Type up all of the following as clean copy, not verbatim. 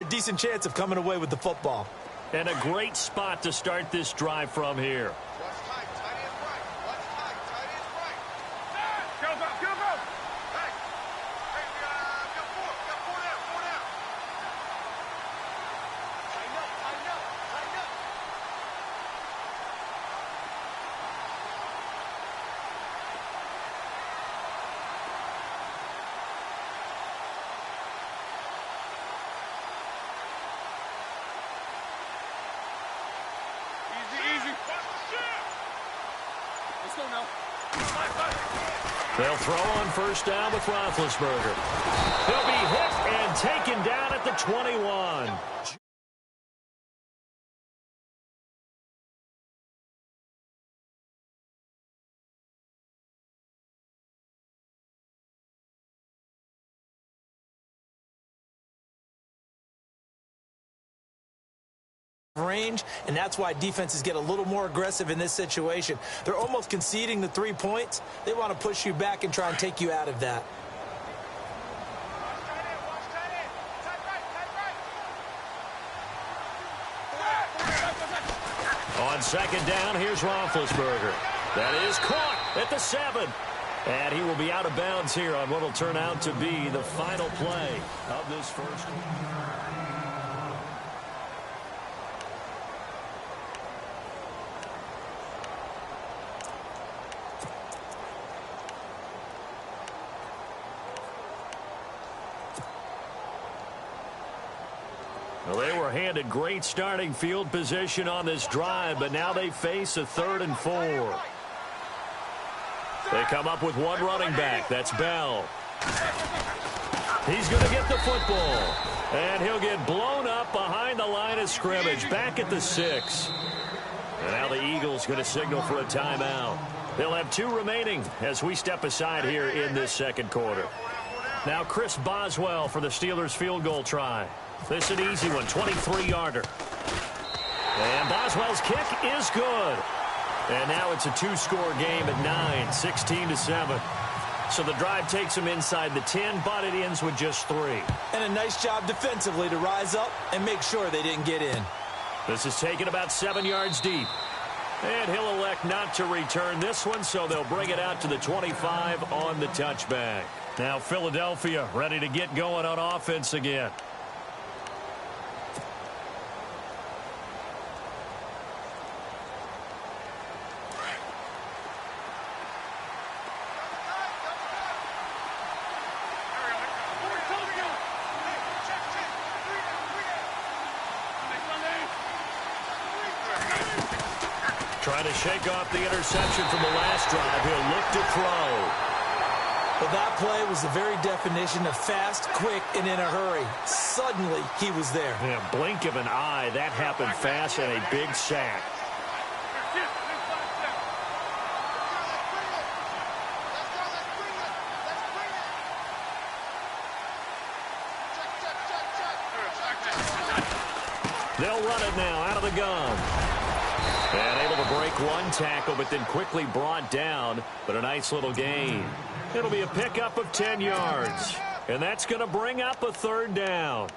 decent chance of coming away with the football. And a great spot to start this drive from here. They'll throw on first down with Roethlisberger. He'll be hit and taken down at the 21. Range, and that's why defenses get a little more aggressive in this situation. They're almost conceding the 3 points. They want to push you back and try and take you out of that. On second down, here's Roethlisberger. That is caught at the 7. And he will be out of bounds here on what will turn out to be the final play of this first one. Well, they were handed great starting field position on this drive, but now they face a 3rd and 4. They come up with one running back. That's Bell. He's going to get the football, and he'll get blown up behind the line of scrimmage, back at the 6. And now the Eagles going to signal for a timeout. They'll have 2 remaining as we step aside here in this second quarter. Now Chris Boswell for the Steelers field goal try. This is an easy one, 23-yarder. And Boswell's kick is good. And now it's a 2-score game at 9, 16-7. So the drive takes them inside the 10, but it ends with just 3. And a nice job defensively to rise up and make sure they didn't get in. This is taken about 7 yards deep. And he'll elect not to return this one, so they'll bring it out to the 25 on the touchback. Now Philadelphia ready to get going on offense again. Trying to shake off the interception from the last drive. He'll look to throw. Well, that play was the very definition of fast, quick, and in a hurry. Suddenly, he was there. Yeah, blink of an eye. That happened fast and a big sack. They'll run it now out of the gun. And able to break one tackle, but then quickly brought down. But a nice little gain. It'll be a pickup of 10 yards. And that's going to bring up a 3rd down.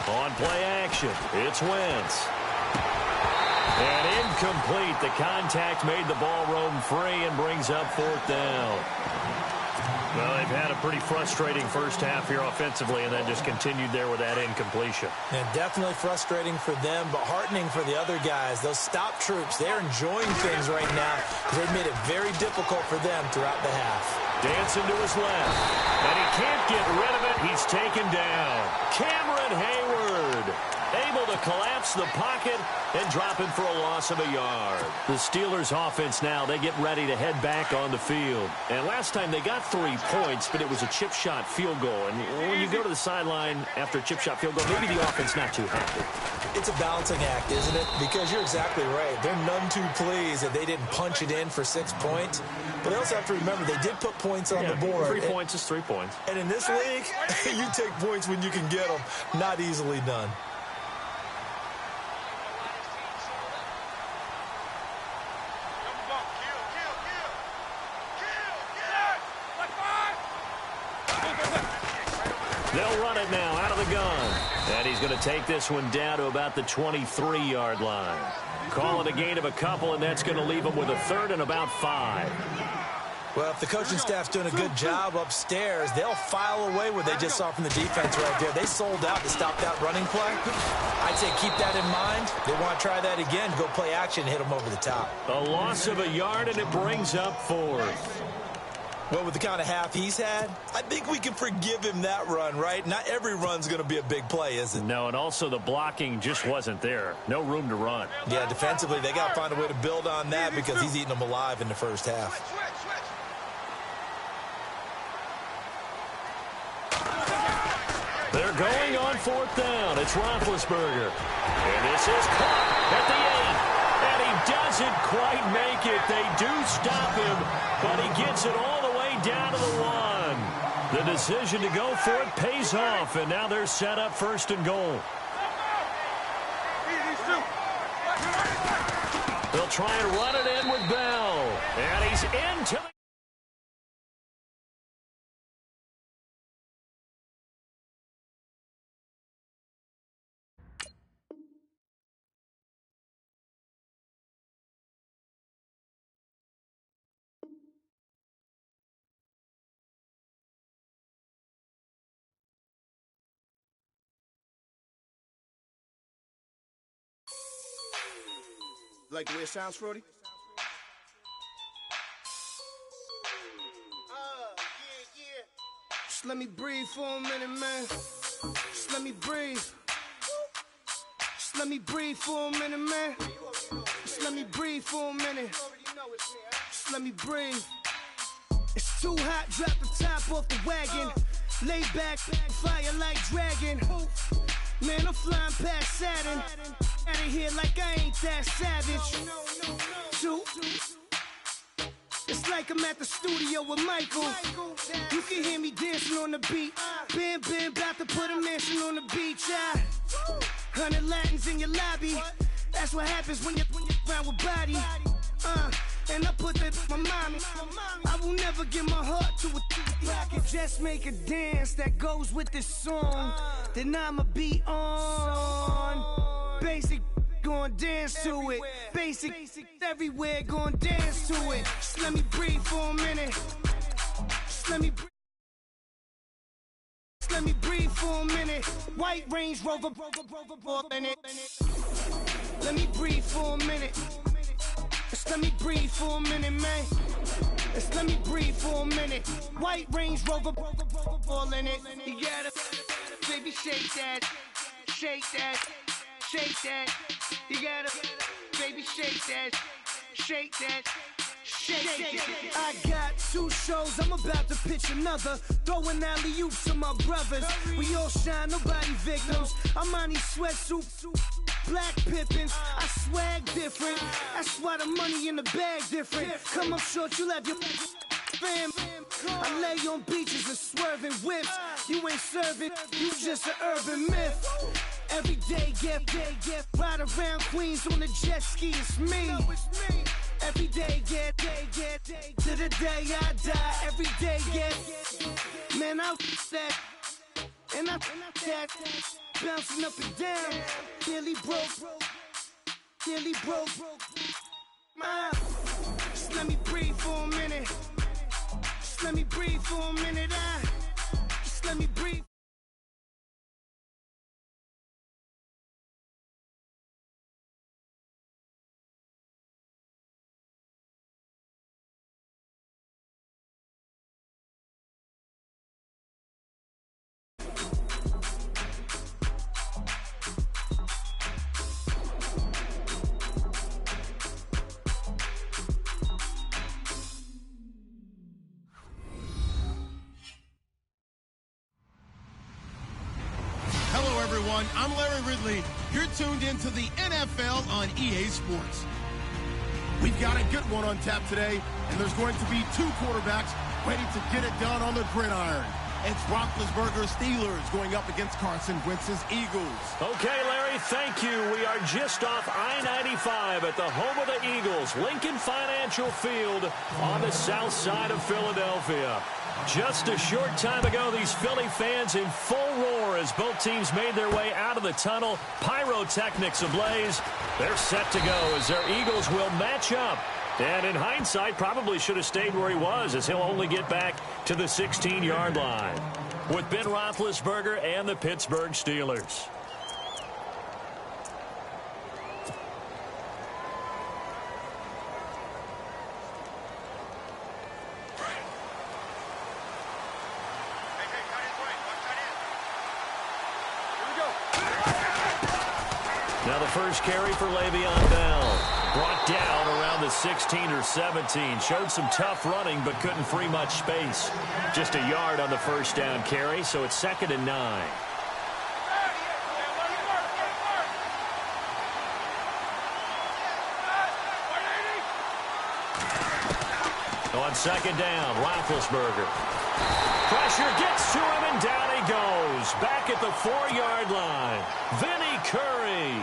On play action, it's Wentz. And incomplete. The contact made the ball roam free and brings up 4th down. Well, they've had a pretty frustrating first half here offensively and then just continued there with that incompletion. And definitely frustrating for them, but heartening for the other guys. Those stop troops, they're enjoying things right now because they've made it very difficult for them throughout the half. Dancing to his left. And he can't get rid of it. He's taken down. Cameron Hayward able to collapse the pocket and drop it for a loss of a yard. The Steelers offense now, they get ready to head back on the field. And last time they got 3 points, but it was a chip shot field goal. And when you go to the sideline after a chip shot field goal, maybe the offense not too happy. It's a balancing act, isn't it? Because you're exactly right. They're none too pleased that they didn't punch it in for 6 points. But they also have to remember they did put points on the board. 3 points is 3 points. And in this league, you take points when you can get them. Not easily done. They'll run it now out of the gun. And he's going to take this one down to about the 23-yard line. Call it a gain of a couple, and that's going to leave him with a third and about 5. Well, if the coaching staff's doing a good job upstairs, they'll file away what they just saw from the defense right there. They sold out to stop that running play. I'd say keep that in mind. They want to try that again, go play action, hit them over the top. A loss of a yard, and it brings up 4th. Well, with the kind of half he's had, I think we can forgive him that run, right? Not every run's going to be a big play, is it? No, and also the blocking just wasn't there. No room to run. Yeah, defensively, they got to find a way to build on that because he's eating them alive in the first half. They're going on 4th down. It's Roethlisberger. And this is caught at the 8. And he doesn't quite make it. They do stop him, but he gets it all the way down to the 1. The decision to go for it pays off, and now they're set up 1st and goal. They'll try and run it in with Bell. And he's into the... Like the way it sounds, Frody? Yeah. Just let me breathe for a minute, man. Just let me breathe. Just let me breathe for a minute, man. Just let me breathe for a minute. Just let me breathe. It's too hot, drop the top off the wagon. Lay back, fire like dragon. Man, I'm flying past Saturn. Out of here like I ain't that savage. It's like I'm at the studio with Michael. You can hear me dancing on the beat. Bam, about to put a mansion on the beach. 100 Latins in your lobby. That's what happens when you're around with body. And I put that in my mommy. I will never give my heart to a I can just make a dance that goes with this song. Then I'ma be on. Basic, gon' dance to it. Basic, everywhere, gon' dance to it. Just let me breathe for a minute. Just let me breathe. Just let me breathe for a minute. White Range Rover, in it. Let me breathe for a minute. Just let me breathe for a minute, man. Just let me breathe for a minute. White Range Rover, ball in it. You gotta, baby, shake that, shake that. Shake that, you gotta, baby, shake that, shake that, shake it. I got 2 shows, I'm about to pitch another. Throwing alley-oops to my brothers. We all shine, nobody victims. I'm on these sweatsuits, black Pippins. I swag different, that's why the money in the bag different. Come up short, you'll have your fam. I lay on beaches and swerving whips. You ain't serving, you just an urban myth. Every day, get ride around Queens on a jet ski, it's me. Every day, get to the day I die. Every day, get, man, I that, and I that, bouncing up and down, nearly broke. Just let me breathe for a minute. Just let me breathe for a minute. Just let me breathe. I'm Larry Ridley. You're tuned into the NFL on EA Sports. We've got a good one on tap today, and there's going to be 2 quarterbacks ready to get it done on the gridiron. It's Roethlisberger Steelers going up against Carson Wentz's Eagles. Okay, Larry, thank you. We are just off I-95 at the home of the Eagles, Lincoln Financial Field on the south side of Philadelphia. Just a short time ago, these Philly fans in full roar as both teams made their way out of the tunnel. Pyrotechnics ablaze. They're set to go as their Eagles will match up. And in hindsight, probably should have stayed where he was, as he'll only get back to the 16-yard line with Ben Roethlisberger and the Pittsburgh Steelers. Now the first carry for Le'Veon Bell. Brought down around the 16 or 17. Showed some tough running, but couldn't free much space. Just a yard on the first down carry, so it's 2nd and 9. On 2nd down, Roethlisberger. Pressure gets to him, and down he goes. Back at the 4-yard line. Vinny Curry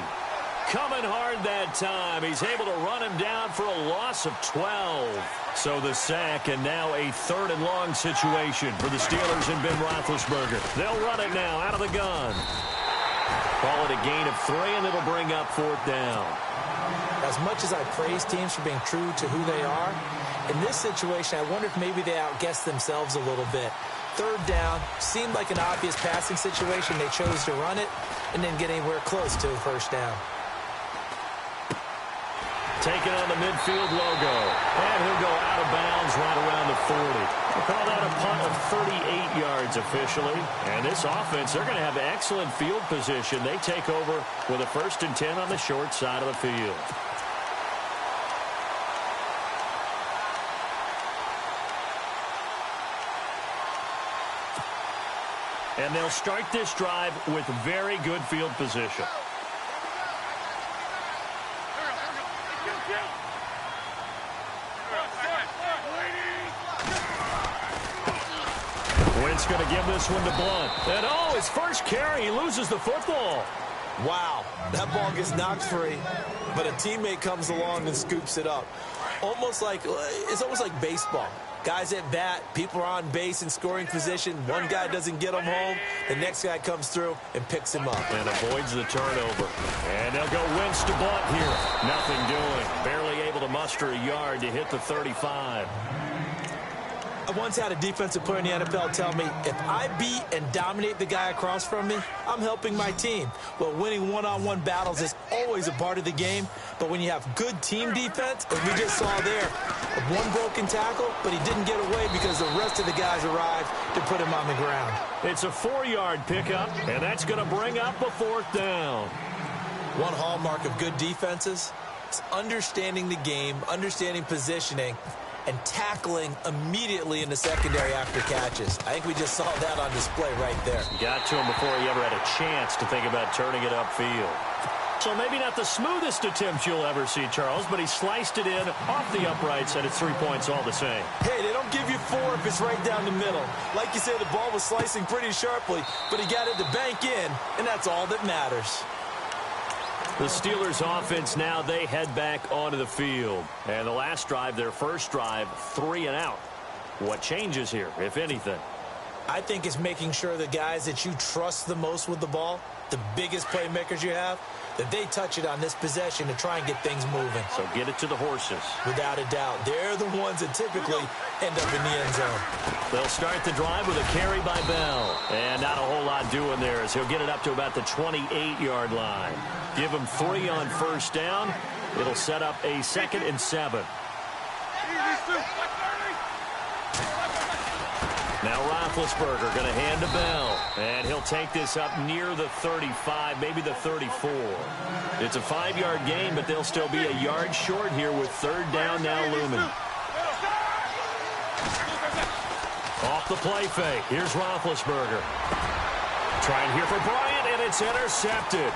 coming hard that time. He's able to run him down for a loss of 12. So the sack, and now a 3rd and long situation for the Steelers and Ben Roethlisberger. They'll run it now out of the gun. Call it a gain of 3, and it'll bring up 4th down. As much as I praise teams for being true to who they are, in this situation, I wonder if maybe they outguessed themselves a little bit. 3rd down, seemed like an obvious passing situation. They chose to run it and didn't get anywhere close to the 1st down. Taking on the midfield logo. And he'll go out of bounds right around the 40. We'll call that a punt of 38 yards officially. And this offense, they're going to have excellent field position. They take over with a 1st and 10 on the short side of the field. And they'll start this drive with very good field position. Wentz going to give this one to Blunt. And oh, his first carry, he loses the football. Wow, that ball gets knocked free, but a teammate comes along and scoops it up. It's almost like baseball. Guys at bat, people are on base in scoring position. One guy doesn't get him home. The next guy comes through and picks him up. And avoids the turnover. And they'll go Wentz to Blunt here. Nothing doing. Barely able to muster a yard to hit the 35. I once had a defensive player in the NFL tell me, if I beat and dominate the guy across from me, I'm helping my team. Well, winning one-on-one battles is always a part of the game, but when you have good team defense, as we just saw there, one broken tackle, but he didn't get away because the rest of the guys arrived to put him on the ground. It's a 4-yard pickup, and that's going to bring up a 4th down. One hallmark of good defenses is understanding the game, understanding positioning, and tackling immediately in the secondary after catches. I think we just saw that on display right there. Got to him before he ever had a chance to think about turning it upfield. So maybe not the smoothest attempt you'll ever see, Charles, but he sliced it in off the uprights, and it's 3 points all the same. Hey, they don't give you 4 if it's right down the middle. Like you said, the ball was slicing pretty sharply, but he got it to bank in, and that's all that matters. The Steelers offense now, they head back onto the field. And the last drive, their first drive, 3 and out. What changes here, if anything? I think it's making sure the guys that you trust the most with the ball, the biggest playmakers you have, that they touch it on this possession to try and get things moving. So get it to the horses. Without a doubt. They're the ones that typically end up in the end zone. They'll start the drive with a carry by Bell. And not a whole lot doing there as he'll get it up to about the 28-yard line. Give him 3 on first down. It'll set up a 2nd and 7. Now Roethlisberger going to hand to Bell. And he'll take this up near the 35, maybe the 34. It's a 5-yard gain, but they'll still be a yard short here with 3rd down now looming. Off the play fake. Here's Roethlisberger. Trying here for Bryant, and it's intercepted.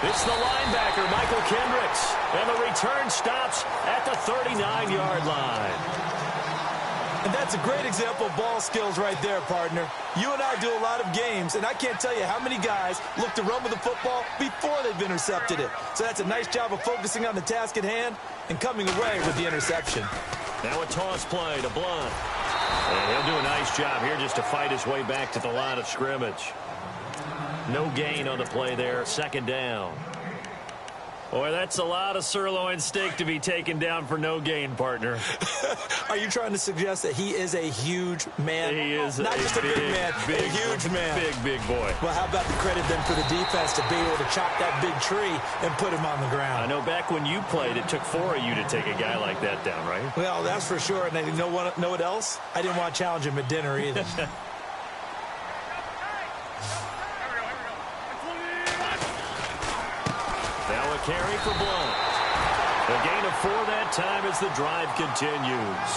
It's the linebacker, Michael Kendricks. And the return stops at the 39-yard line. And that's a great example of ball skills right there, partner. You and I do a lot of games, and I can't tell you how many guys look to run with the football before they've intercepted it. So that's a nice job of focusing on the task at hand and coming away with the interception. Now a toss play to Blunt. And he'll do a nice job here just to fight his way back to the line of scrimmage. No gain on the play there. Second down. Boy, that's a lot of sirloin steak to be taken down for no gain, partner. Are you trying to suggest that he is a huge man? He is not just a big man, big, a huge man. Big boy. Well, how about the credit then for the defense to be able to chop that big tree and put him on the ground? I know back when you played, it took 4 of you to take a guy like that down, right? Well, that's for sure. And you know what else? I didn't want to challenge him at dinner either. Now a carry for Blunt. A gain of 4 that time as the drive continues.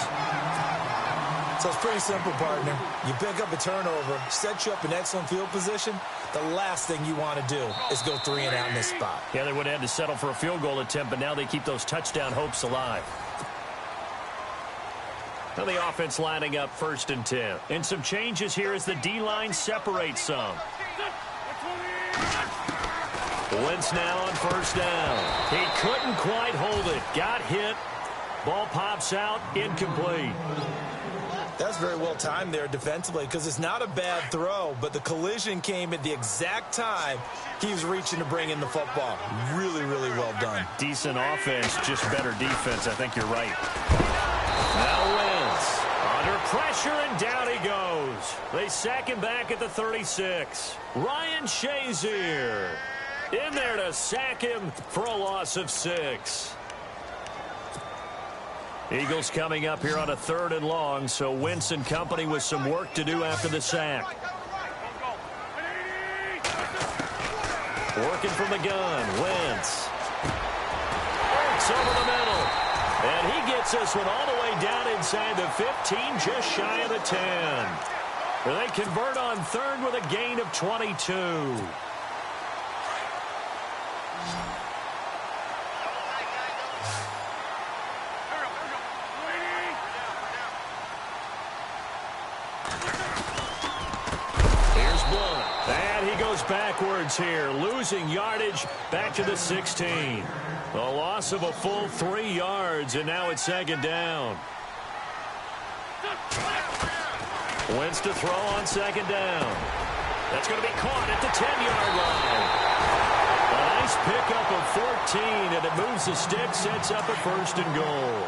So it's pretty simple, partner. You pick up a turnover, set you up in excellent field position. The last thing you want to do is go 3 and out in this spot. Yeah, they would have had to settle for a field goal attempt, but now they keep those touchdown hopes alive. Now the offense lining up 1st and 10. And some changes here as the D-line separates some. Wentz now on 1st down. He couldn't quite hold it. Got hit. Ball pops out. Incomplete. That's very well timed there defensively because it's not a bad throw, but the collision came at the exact time he was reaching to bring in the football. Really, really well done. Decent offense, just better defense. I think you're right. Now Wentz under pressure, and down he goes. They sack him back at the 36. Ryan Shazier in there to sack him for a loss of 6. Eagles coming up here on a 3rd and long, so Wentz and company with some work to do after the sack. Working from the gun, Wentz. Works over the middle. And he gets this one all the way down inside the 15, just shy of the 10. They convert on 3rd with a gain of 22. Backwards here, losing yardage back to the 16. A loss of a full 3 yards, and now it's 2nd down. Wentz to throw on 2nd down. That's going to be caught at the 10-yard line. A nice pickup of 14, and it moves the stick, sets up a 1st and goal.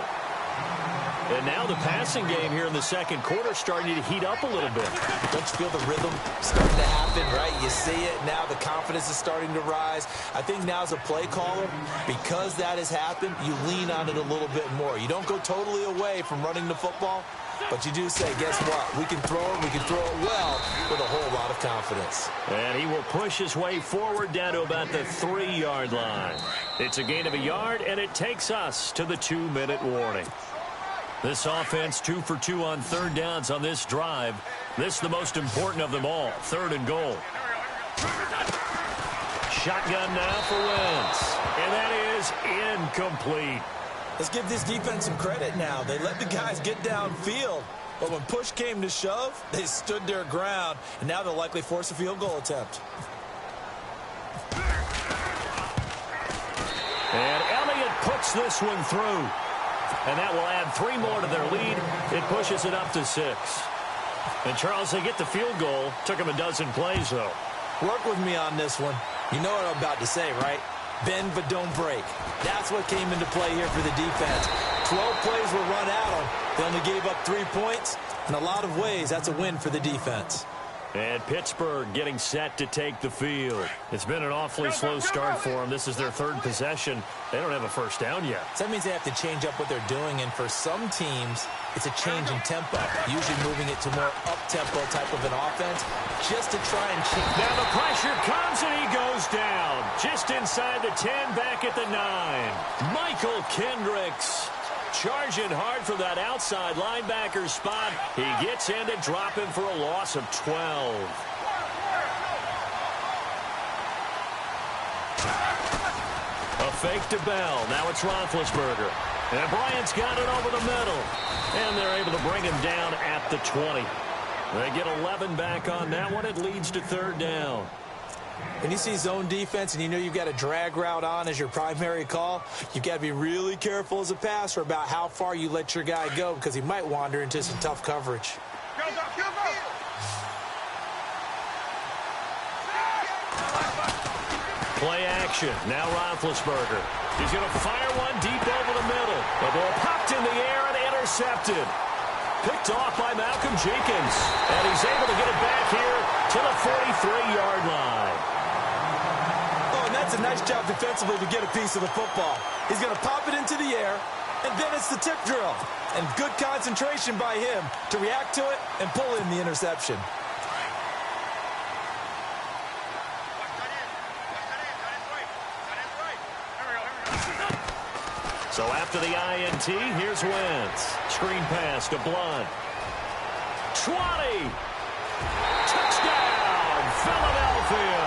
And now the passing game here in the 2nd quarter starting to heat up a little bit. Don't you feel the rhythm starting to happen, right? You see it now. The confidence is starting to rise. I think now as a play caller, because that has happened, you lean on it a little bit more. You don't go totally away from running the football, but you do say, guess what? We can throw it. We can throw it well with a whole lot of confidence. And he will push his way forward down to about the 3-yard line. It's a gain of a yard, and it takes us to the 2-minute warning. This offense 2 for 2 on 3rd downs on this drive. This is the most important of them all. 3rd and goal. Shotgun now for Wentz. And that is incomplete. Let's give this defense some credit now. They let the guys get downfield. But when push came to shove, they stood their ground. And now they'll likely force a field goal attempt. And Elliott puts this one through. And that will add 3 more to their lead. It pushes it up to 6. And, Charles, they get the field goal. Took them a dozen plays, though. Work with me on this one. You know what I'm about to say, right? Bend but don't break. That's what came into play here for the defense. 12 plays were run at them. They only gave up 3 points. In a lot of ways, that's a win for the defense. And Pittsburgh getting set to take the field. It's been an awfully slow start for them. This is their 3rd possession. They don't have a 1st down yet. So that means they have to change up what they're doing, and for some teams, it's a change in tempo, usually moving it to more up-tempo type of an offense, just to try and change. Now the pressure comes, and he goes down. Just inside the 10, back at the 9. Michael Kendricks charging hard from that outside linebacker spot. He gets in to drop him for a loss of 12. A fake to Bell. Now it's Roethlisberger. And Bryant's got it over the middle. And they're able to bring him down at the 20. They get 11 back on that one. It leads to third down. When you see zone defense and you know you've got a drag route on as your primary call, you've got to be really careful as a passer about how far you let your guy go because he might wander into some tough coverage. Play action. Now Roethlisberger. He's going to fire one deep over the middle. The ball popped in the air and intercepted. Picked off by Malcolm Jenkins. And he's able to get it back here to the 43-yard line. Oh, and that's a nice job defensively to get a piece of the football. He's going to pop it into the air, and then it's the tip drill. And good concentration by him to react to it and pull in the interception. So after the INT, here's Wentz. Screen pass to Blunt. 20. Touchdown, Philadelphia.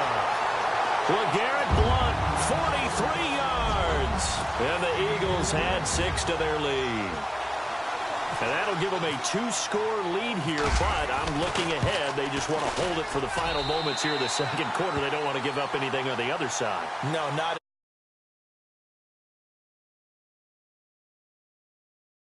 LeGarrette Blunt, 43 yards. And the Eagles had 6 to their lead. And that'll give them a 2-score lead here, but I'm looking ahead. They just want to hold it for the final moments here in the second quarter. They don't want to give up anything on the other side. No, not